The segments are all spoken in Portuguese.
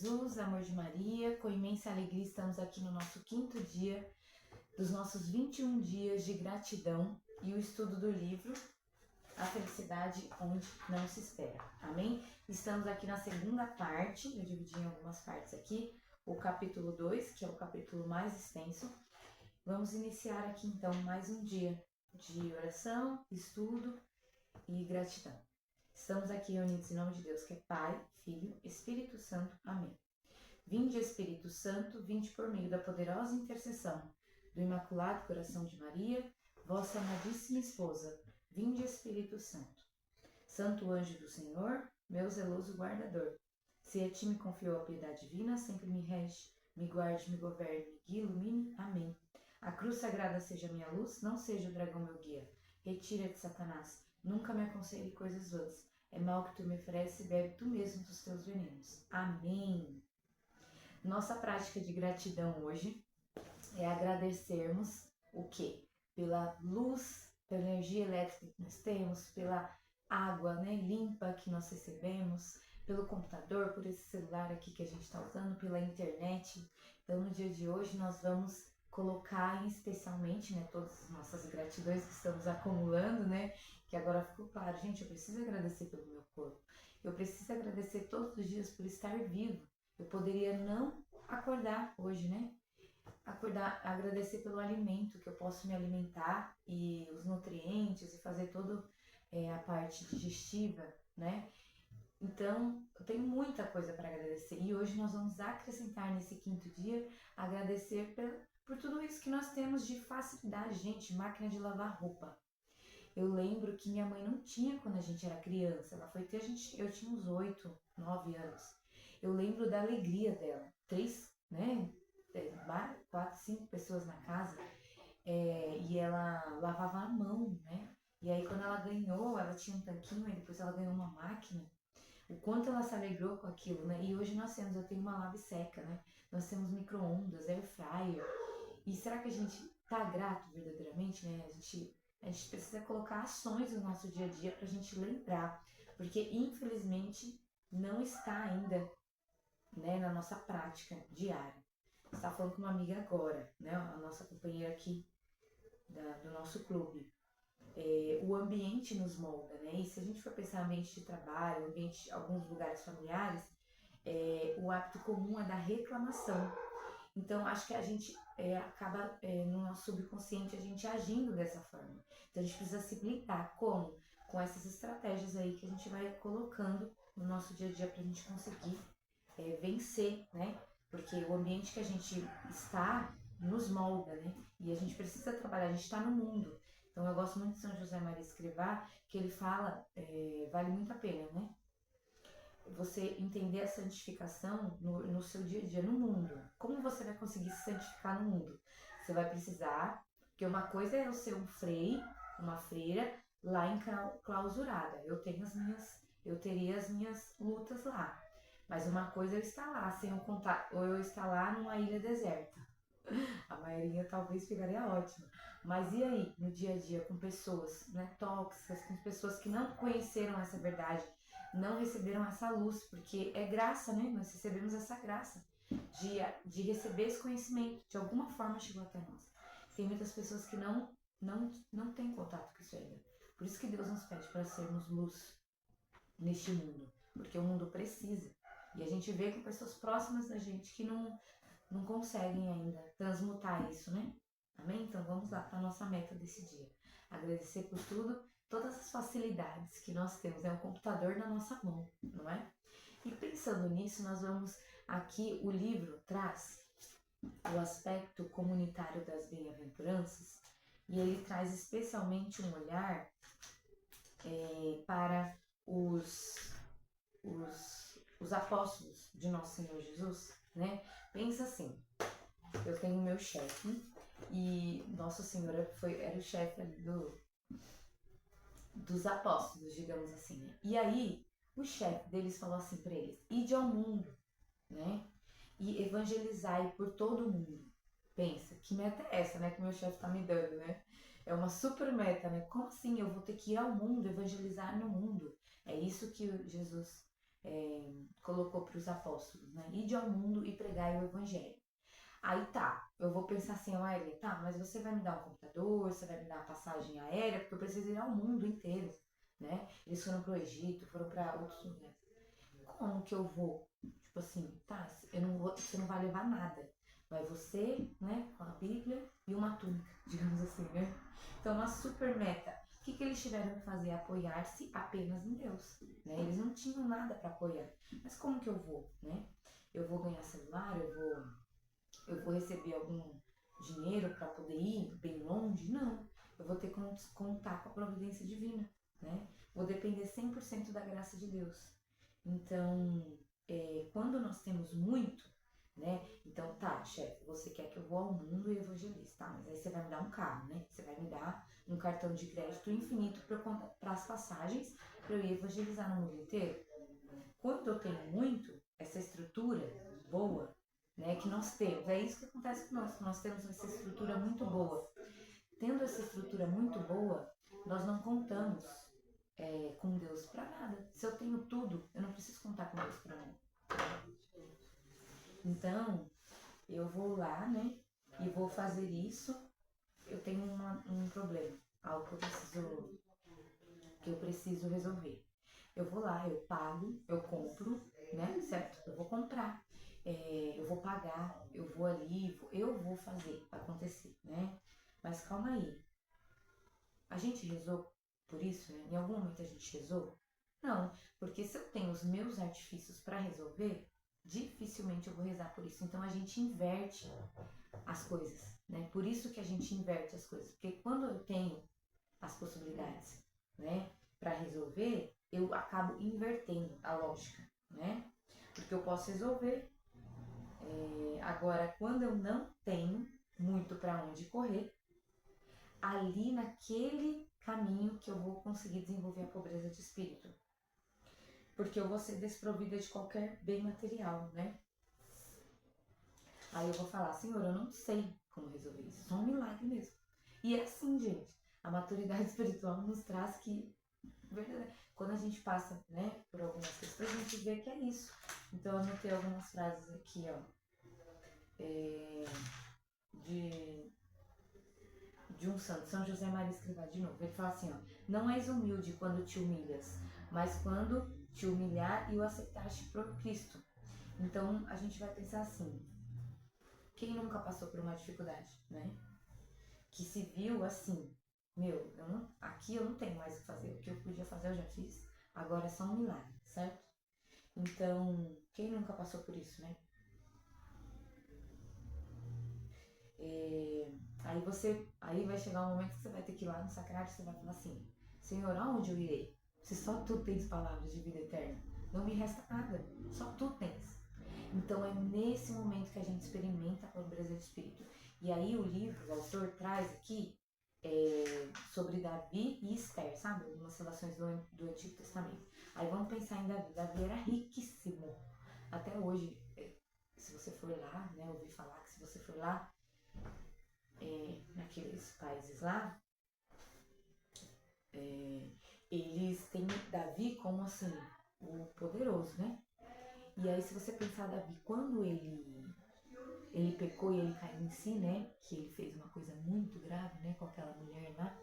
Jesus, amor de Maria, com imensa alegria estamos aqui no nosso 5º dia dos nossos 21 dias de gratidão e o estudo do livro A Felicidade Onde Não Se Espera. Amém? Estamos aqui na segunda parte, eu dividi em algumas partes aqui, o capítulo 2, que é o capítulo mais extenso. Vamos iniciar aqui então mais um dia de oração, estudo e gratidão. Estamos aqui reunidos em nome de Deus, que é Pai, Filho, Espírito Santo. Amém. Vinde, Espírito Santo, vinde por meio da poderosa intercessão do Imaculado Coração de Maria, vossa amadíssima esposa. Vinde, Espírito Santo. Santo anjo do Senhor, meu zeloso guardador, se a ti me confiou a piedade divina, sempre me rege, me guarde, me governe, me guie, ilumine. Amém. A cruz sagrada seja minha luz, não seja o dragão meu guia. Retira-te, Satanás, nunca me aconselhe coisas vãs. É mal que tu me ofereces, bebe tu mesmo dos teus venenos. Amém. Nossa prática de gratidão hoje é agradecermos o quê? Pela luz, pela energia elétrica que nós temos, pela água, né, limpa que nós recebemos, pelo computador, por esse celular aqui que a gente está usando, pela internet. Então, no dia de hoje, nós vamos colocar especialmente, né, todas as nossas gratidões que estamos acumulando, né, que agora ficou claro, gente, eu preciso agradecer pelo meu corpo, eu preciso agradecer todos os dias por estar vivo. Eu poderia não acordar hoje, né, agradecer pelo alimento, que eu posso me alimentar e os nutrientes e fazer toda a parte digestiva, né. Então, eu tenho muita coisa para agradecer e hoje nós vamos acrescentar nesse 5º dia, agradecer por tudo isso que nós temos de facilidade, gente, máquina de lavar roupa. Eu lembro que minha mãe não tinha quando a gente era criança, ela foi ter, eu tinha uns 8, 9 anos. Eu lembro da alegria dela, 3, né, 4, 5 pessoas na casa, e ela lavava a mão, né, e aí quando ela ganhou, ela tinha um tanquinho, e depois ela ganhou uma máquina, o quanto ela se alegrou com aquilo, né, e hoje eu tenho uma lave seca, né, nós temos micro-ondas, air fryer, e será que a gente tá grato verdadeiramente, né, a gente precisa colocar ações no nosso dia a dia pra gente lembrar, porque infelizmente não está ainda, né, na nossa prática diária. Estava falando com uma amiga agora, né, a nossa companheira aqui do nosso clube. O ambiente nos molda, né? E se a gente for pensar no ambiente de trabalho, ambiente de alguns lugares familiares, o hábito comum é da reclamação. Então, acho que a gente acaba, no nosso subconsciente, a gente agindo dessa forma. Então, a gente precisa se blindar. Como? Com essas estratégias aí que a gente vai colocando no nosso dia a dia pra gente conseguir vencer, né? Porque o ambiente que a gente está nos molda, né? E a gente precisa trabalhar, a gente está no mundo. Então eu gosto muito de São José Maria Escrivá, que ele fala, vale muito a pena, né? Você entender a santificação no seu dia a dia, no mundo. Como você vai conseguir se santificar no mundo? Você vai precisar, porque uma coisa é eu ser um frei, uma freira, lá enclausurada. Eu teria as minhas lutas lá. Mas uma coisa é eu estar lá sem um contato, ou eu estar lá numa ilha deserta. A maioria talvez ficaria ótima. Mas e aí, no dia a dia, com pessoas, né, tóxicas, com pessoas que não conheceram essa verdade, não receberam essa luz, porque é graça, né? Nós recebemos essa graça de receber esse conhecimento, de alguma forma chegou até nós. Tem muitas pessoas que não têm contato com isso ainda. Por isso que Deus nos pede para sermos luz neste mundo, porque o mundo precisa. E a gente vê com pessoas próximas da gente que não conseguem ainda transmutar isso, né? Amém? Então vamos lá para a nossa meta desse dia. Agradecer por tudo, todas as facilidades que nós temos. É um computador na nossa mão, não é? E pensando nisso, nós vamos aqui, o livro traz o aspecto comunitário das bem-aventuranças e ele traz especialmente um olhar para os apóstolos de Nosso Senhor Jesus, né? Pensa assim, eu tenho meu chefe e Nosso Senhor era o chefe dos apóstolos, digamos assim, né? E aí, o chefe deles falou assim para eles, ide ao mundo, né? E evangelizai por todo o mundo. Pensa, que meta é essa, né? Que meu chefe tá me dando, né? É uma super meta, né? Como assim eu vou ter que ir ao mundo, evangelizar no mundo? É isso que Jesus colocou para os apóstolos, né? Ide ao mundo e pregai o evangelho. Aí tá, eu vou pensar assim, olha, tá, mas você vai me dar um computador, você vai me dar uma passagem aérea, porque eu preciso ir ao mundo inteiro, né? Eles foram pro Egito, foram para outros lugares. Como que eu vou? Tipo assim, tá, você não vai levar nada. Vai você, né, com a Bíblia e uma túnica, digamos assim, né? Então, uma super meta. O que eles tiveram que fazer? Apoiar-se apenas em Deus, né? Eles não tinham nada para apoiar. Mas como que eu vou, né? Eu vou ganhar celular, eu vou receber algum dinheiro para poder ir bem longe? Não. Eu vou ter que contar com a providência divina, né? Vou depender 100% da graça de Deus. Então, quando nós temos muito, né? Então, tá, chefe, você quer que eu vou ao mundo e evangelize, tá? Mas aí você vai me dar um carro, né? Você vai me dar um cartão de crédito infinito para as passagens para eu ir evangelizar no mundo inteiro. Quando eu tenho muito, essa estrutura boa, né, que nós temos, é isso que acontece com nós temos essa estrutura muito boa. Tendo essa estrutura muito boa, nós não contamos com Deus para nada. Se eu tenho tudo, eu não preciso contar com Deus para nada. Então, eu vou lá, né, e vou fazer isso. Eu tenho um problema, algo que eu preciso resolver. Eu vou lá, eu pago, eu compro, né? Certo? Eu vou comprar, eu vou pagar, eu vou ali, eu vou fazer acontecer, né? Mas calma aí. A gente rezou por isso, né? Em algum momento a gente rezou? Não, porque se eu tenho os meus artifícios para resolver, dificilmente eu vou rezar por isso. Então a gente inverte as coisas, né? Por isso que a gente inverte as coisas, porque quando eu tenho as possibilidades, né, para resolver, eu acabo invertendo a lógica, né? Porque eu posso resolver. Agora, quando eu não tenho muito para onde correr, ali naquele caminho que eu vou conseguir desenvolver a pobreza de espírito. Porque eu vou ser desprovida de qualquer bem material, né? Aí eu vou falar, Senhor, eu não sei como resolver isso. Só um milagre mesmo. E é assim, gente. A maturidade espiritual nos traz que, quando a gente passa, né, por algumas questões, a gente vê que é isso. Então eu anotei algumas frases aqui, ó, de um santo, São José Maria Escrivá, de novo. Ele fala assim, ó, não és humilde quando te humilhas, mas quando te humilhar e o aceitaste por Cristo. Então a gente vai pensar assim, quem nunca passou por uma dificuldade, né? Que se viu assim, meu, aqui eu não tenho mais o que fazer, o que eu podia fazer eu já fiz, agora é só um milagre, certo? Então, quem nunca passou por isso, né? Aí vai chegar um momento que você vai ter que ir lá no sacrário e você vai falar assim, Senhor, aonde eu irei? Se só tu tens palavras de vida eterna, não me resta nada, só tu tens. Então é nesse momento que a gente experimenta a pobreza de espírito. E aí o livro, o autor traz aqui sobre Davi e Esther, sabe? Algumas relações do Antigo Testamento. Aí vamos pensar em Davi. Davi era riquíssimo. Até hoje, se você for lá, né, ouvi falar que se você for lá, naqueles países lá, eles têm Davi como assim, o poderoso, né? E aí se você pensar Davi, quando ele pecou e ele caiu em si, né? Que ele fez uma coisa muito grave, né? Com aquela mulher lá.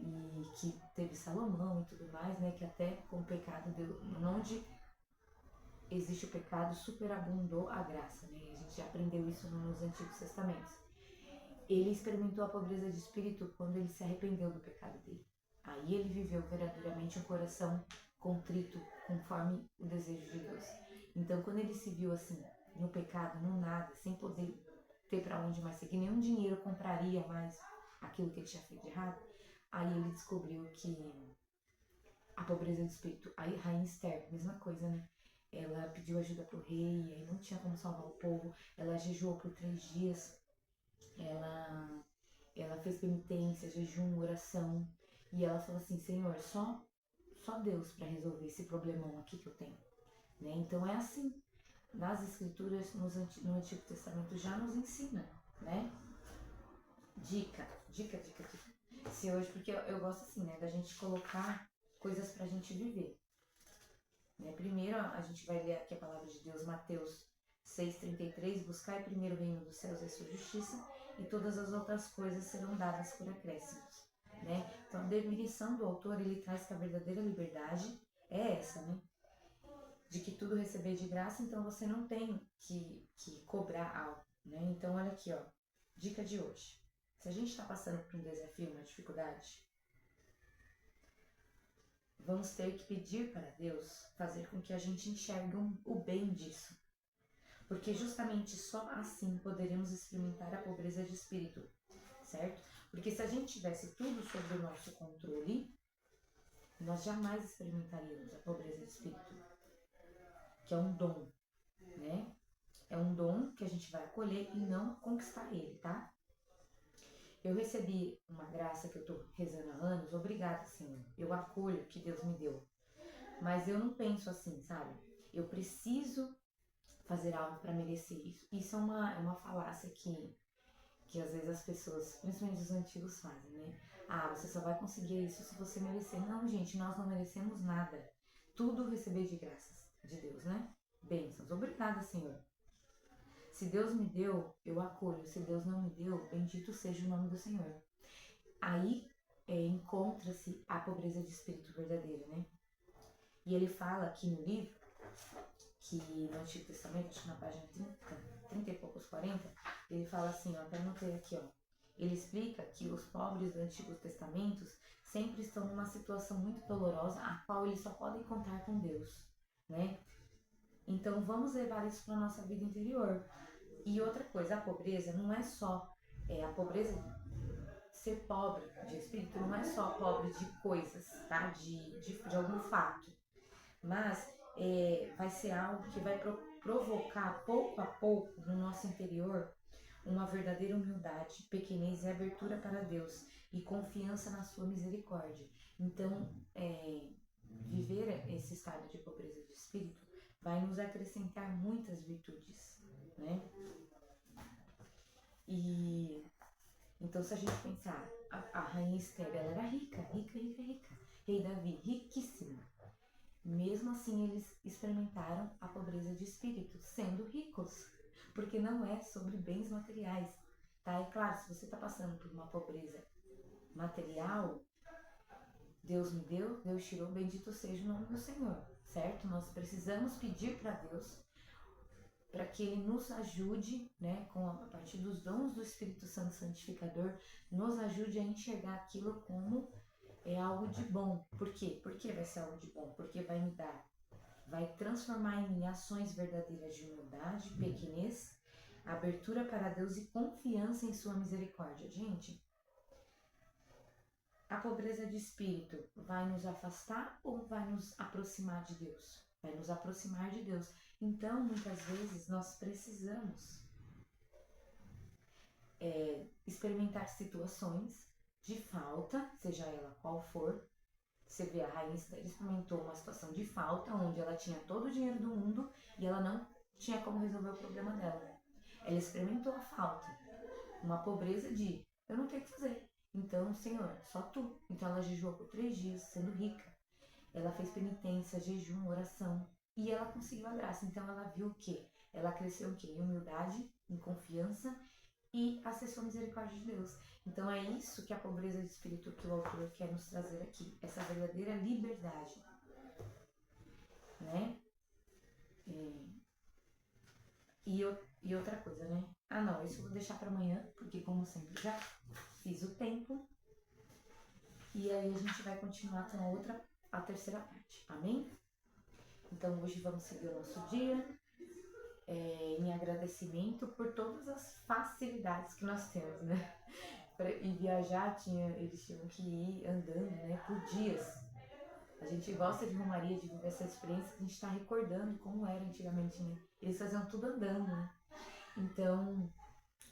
E que teve Salomão e tudo mais, né? Que até com o pecado, onde existe o pecado, superabundou a graça, né? A gente já aprendeu isso nos Antigos Testamentos. Ele experimentou a pobreza de espírito quando ele se arrependeu do pecado dele. Aí ele viveu verdadeiramente um coração contrito, conforme o desejo de Deus. Então, quando ele se viu assim, no pecado, no nada, sem poder ter para onde mais seguir, nenhum dinheiro compraria mais aquilo que ele tinha feito de errado, aí ele descobriu que a pobreza de espírito, a rainha Esther, mesma coisa, né? Ela pediu ajuda pro rei, aí não tinha como salvar o povo, ela jejuou por 3 dias, ela fez penitência, jejum, oração, e ela falou assim, Senhor, só Deus para resolver esse problemão aqui que eu tenho, né? Então é assim, nas escrituras, no Antigo Testamento já nos ensina, né? Dica. Se hoje, porque eu gosto assim, né, da gente colocar coisas pra gente viver, né? Primeiro, a gente vai ler aqui a palavra de Deus, Mateus 6,33, buscai primeiro o reino dos céus e a sua justiça, e todas as outras coisas serão dadas por acréscimos, né? Então, a definição do autor, ele traz que a verdadeira liberdade é essa, né? De que tudo receber de graça, então você não tem que cobrar algo, né? Então, olha aqui, ó, dica de hoje. Se a gente está passando por um desafio, uma dificuldade, vamos ter que pedir para Deus fazer com que a gente enxergue o bem disso. Porque justamente só assim poderemos experimentar a pobreza de espírito, certo? Porque se a gente tivesse tudo sob o nosso controle, nós jamais experimentaríamos a pobreza de espírito, que é um dom, né? É um dom que a gente vai acolher e não conquistar ele, tá? Eu recebi uma graça que eu tô rezando há anos, obrigada, Senhor. Eu acolho o que Deus me deu. Mas eu não penso assim, sabe? Eu preciso fazer algo para merecer isso. Isso é uma falácia que às vezes as pessoas, principalmente os antigos, fazem, né? Ah, você só vai conseguir isso se você merecer. Não, gente, nós não merecemos nada. Tudo receber de graças de Deus, né? Bênçãos. Obrigada, Senhor. Se Deus me deu, eu acolho. Se Deus não me deu, bendito seja o nome do Senhor. Aí encontra-se a pobreza de espírito verdadeira, né? E ele fala aqui no livro, que no Antigo Testamento, acho que na página 30 e poucos, 40, ele fala assim, ó, até anotei aqui, ó. Ele explica que os pobres do Antigo Testamento sempre estão numa situação muito dolorosa, a qual eles só podem contar com Deus, né? Então vamos levar isso para a nossa vida interior. E outra coisa, a pobreza não é só a pobreza de ser pobre de espírito, não é só pobre de coisas, tá? De algum fato, mas vai ser algo que vai provocar pouco a pouco no nosso interior uma verdadeira humildade, pequenez e abertura para Deus e confiança na sua misericórdia. Então, viver esse estado de pobreza de espírito vai nos acrescentar muitas virtudes, né? E então, se a gente pensar, a rainha Esther, ela era rica. Rei Davi, riquíssimo. Mesmo assim, eles experimentaram a pobreza de espírito, sendo ricos, porque não é sobre bens materiais, tá? É claro, se você está passando por uma pobreza material, Deus me deu, Deus tirou, bendito seja o nome do Senhor, certo? Nós precisamos pedir para Deus para que Ele nos ajude, né, a partir dos dons do Espírito Santo Santificador, nos ajude a enxergar aquilo como algo de bom. Por quê? Por que vai ser algo de bom? Porque vai transformar em mim ações verdadeiras de humildade, pequenez, abertura para Deus e confiança em sua misericórdia. Gente, a pobreza de espírito vai nos afastar ou vai nos aproximar de Deus? Vai nos aproximar de Deus. Então, muitas vezes, nós precisamos experimentar situações de falta, seja ela qual for. Você vê, a rainha Esther experimentou uma situação de falta, onde ela tinha todo o dinheiro do mundo e ela não tinha como resolver o problema dela. Ela experimentou a falta, uma pobreza de, eu não tenho o que fazer. Então, Senhor, só tu. Então ela jejuou por 3 dias, sendo rica. Ela fez penitência, jejum, oração. E ela conseguiu a graça. Então ela viu o quê? Ela cresceu o quê? Em humildade, em confiança e acessou a misericórdia de Deus. Então é isso que a pobreza de espírito que o autor quer nos trazer aqui. Essa verdadeira liberdade. Né? E outra coisa, né? Ah não, isso eu vou deixar para amanhã, porque como sempre já fiz o tempo. E aí a gente vai continuar com a terceira parte. Amém? Então hoje vamos seguir o nosso dia em agradecimento por todas as facilidades que nós temos, né? E viajar, eles tinham que ir andando, né? Por dias. A gente gosta de romaria, de viver essa experiência, a gente está recordando como era antigamente, né? Eles faziam tudo andando, né? Então,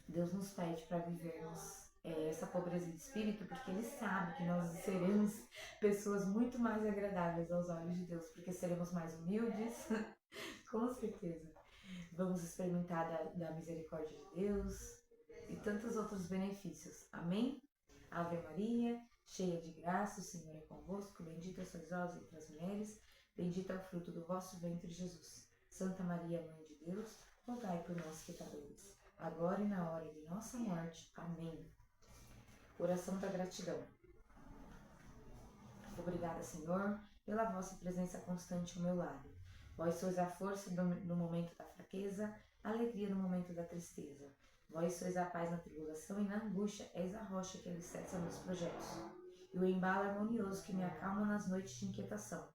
Deus nos pede para vivermos essa pobreza de espírito, porque Ele sabe que nós seremos pessoas muito mais agradáveis aos olhos de Deus, porque seremos mais humildes, com certeza. Vamos experimentar da misericórdia de Deus e tantos outros benefícios. Amém? Ave Maria, cheia de graça, o Senhor é convosco, bendita sois vós entre as mulheres, Bendito é o fruto do vosso ventre, Jesus. Santa Maria, Mãe de Deus, rogai por nós, pecadores, agora e na hora de nossa morte. Amém. Oração da gratidão. Obrigada, Senhor, pela vossa presença constante ao meu lado. Vós sois a força no momento da fraqueza, a alegria no momento da tristeza. Vós sois a paz na tribulação e na angústia, és a rocha que alicerça meus projetos, e o embalo harmonioso que me acalma nas noites de inquietação.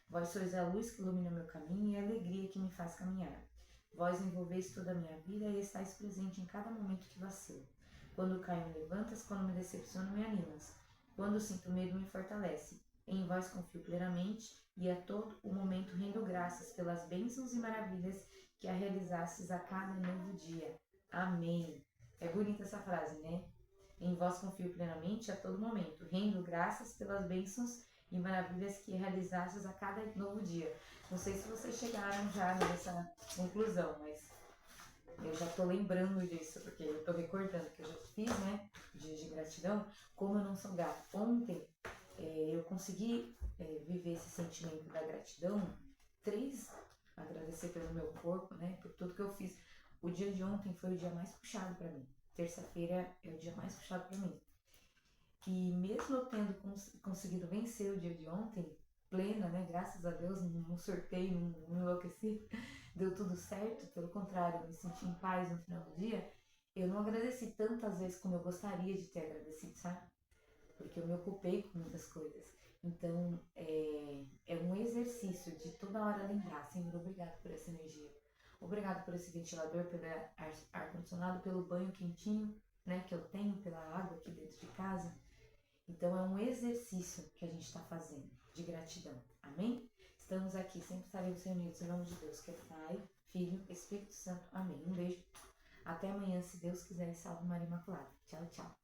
Vós sois a luz que ilumina meu caminho e a alegria que me faz caminhar. Vós envolveis toda a minha vida e estáis presente em cada momento que vacilo. Quando caio, me levantas, quando me decepciono, me animas. Quando sinto medo, me fortalece. Em vós confio plenamente e a todo o momento rendo graças pelas bênçãos e maravilhas que a realizastes a cada novo dia. Amém. É bonita essa frase, né? Em vós confio plenamente a todo momento, rendo graças pelas bênçãos e maravilhas que realizastes a cada novo dia. Não sei se vocês chegaram já nessa conclusão, mas eu já tô lembrando disso, porque eu tô recordando que eu já fiz, né, dias de gratidão, como eu não sou grata. Ontem eu consegui viver esse sentimento da gratidão, agradecer pelo meu corpo, né, por tudo que eu fiz. O dia de ontem foi o dia mais puxado para mim. Terça-feira é o dia mais puxado para mim. E mesmo eu tendo conseguido vencer o dia de ontem, plena, né, graças a Deus, não surtei, não enlouqueci, deu tudo certo, pelo contrário, eu me senti em paz no final do dia, eu não agradeci tantas vezes como eu gostaria de ter agradecido, sabe? Porque eu me ocupei com muitas coisas. Então, é um exercício de toda hora lembrar, Senhor, obrigado por essa energia. Obrigado por esse ventilador, pelo ar-condicionado, pelo banho quentinho, né, que eu tenho, pela água aqui dentro de casa. Então, é um exercício que a gente está fazendo de gratidão. Amém? Estamos aqui, sempre estaremos reunidos em nome de Deus, que é Pai, Filho, Espírito Santo. Amém. Um beijo. Até amanhã, se Deus quiser, e salve Maria Imaculada. Tchau, tchau.